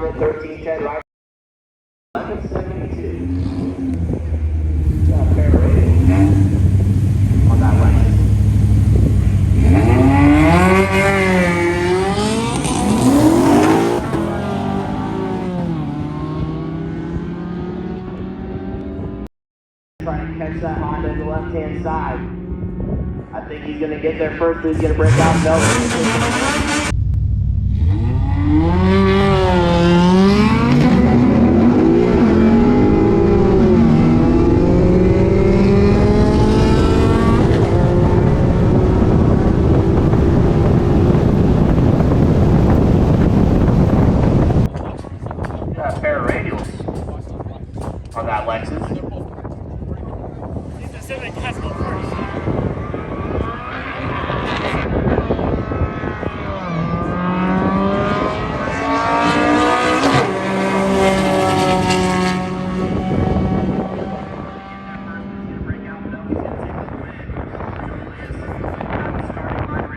over 1310 right. 1172. Fair rating on that Lexus. Trying to catch that Honda on the left-hand side. I think he's going to get there first, but he's going to break out. No. Got a pair of radials on that Lexus. He's a Civic Castle.